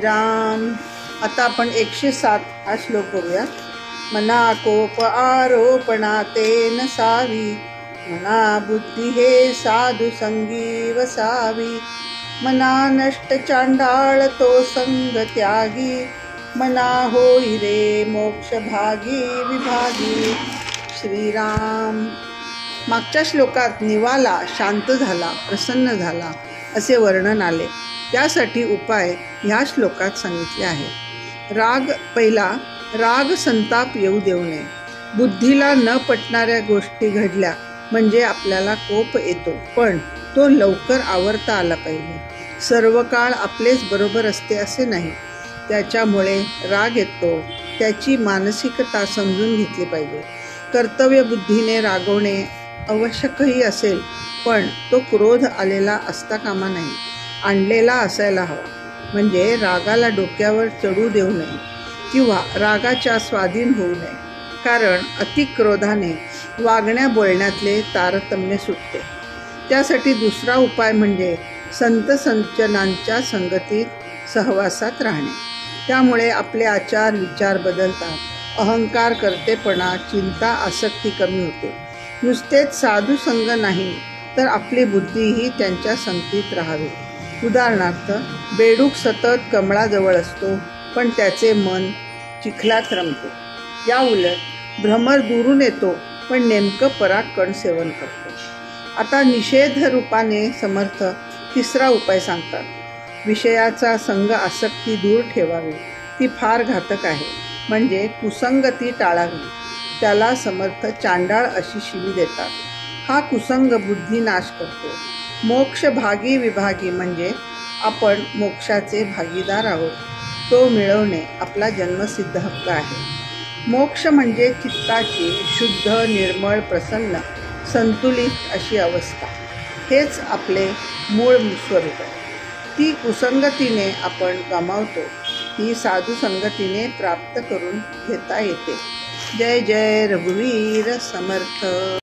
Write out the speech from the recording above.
श्रीराम। आता आपण 107 हा श्लोक करूया। मना कोप आरोपणाते नसावी, मना बुद्धी हे साधू संगी वसावी। मना नष्ट चांडाळ तो संग त्यागी, मना होई रे मोक्ष भागी विभागी। श्रीराम। मागच्या श्लोकात निवाला, शांत झाला, प्रसन्न झाला असे वर्णन आले। त्यासाठी उपाय ह्या श्लोकात सांगितले आहे। पहिला, राग संताप येऊ देऊ नये। बुद्धीला न पटणाऱ्या गोष्टी घडल्या म्हणजे आपल्याला कोप येतो, पण तो लवकर आवरता आला पाहिजे। सर्व काळ आपलेच बरोबर असते असे नाही, त्याच्यामुळे राग येतो, त्याची मानसिकता समजून घेतली पाहिजे। कर्तव्य बुद्धीने रागवणे आवश्यकही असेल, पण तो क्रोध आलेला असता कामा नये, आणलेला असायला हवा। म्हणजे रागाला डोक्यावर चढू देऊ नये किंवा रागाच्या स्वाधीन होऊ नये, कारण अतिक्रोधाने वागण्या बोलण्यातले तारतम्य सुटते। त्यासाठी दुसरा उपाय म्हणजे संत संचनांच्या संगतीत सहवासात राहणे। त्यामुळे आपले आचार विचार बदलतात, अहंकार, कर्तेपणा, चिंता, आसक्ती कमी होते। नुसतेच साधू संग नाही तर आपली बुद्धीही त्यांच्या संगतीत राहावी। उदाहरणार्थ, बेडूक सतत कमळाजवळ असतो, पण त्याचे मन चिखलात रमते। या उलट भ्रमर दुरून येतो, पण नेमकं परागकण सेवन करतो। आता निषेध रूपाने समर्थ तिसरा उपाय सांगतात। विषयाचा संग आसक्ती दूर ठेवावी, ती फार घातक आहे। म्हणजे कुसंगती टाळावी, त्याला समर्थ चांडाळ अशी शिवी देतात। हा कुसंग बुद्धी नाश करतो। मोक्ष भागी विभागी म्हणजे आपण मोक्षाचे भागीदार आहोत, तो मिळवणे आपला जन्मसिद्ध हक्क आहे। मोक्ष म्हणजे चित्ताची शुद्ध, निर्मळ, प्रसन्न, संतुलित अशी अवस्था। हेच आपले मूळ स्वरूप आहे। ती कुसंगतीने आपण गमावतो, ती साधू संगतीने प्राप्त करून घेता येते। जय जय रघुवीर समर्थ।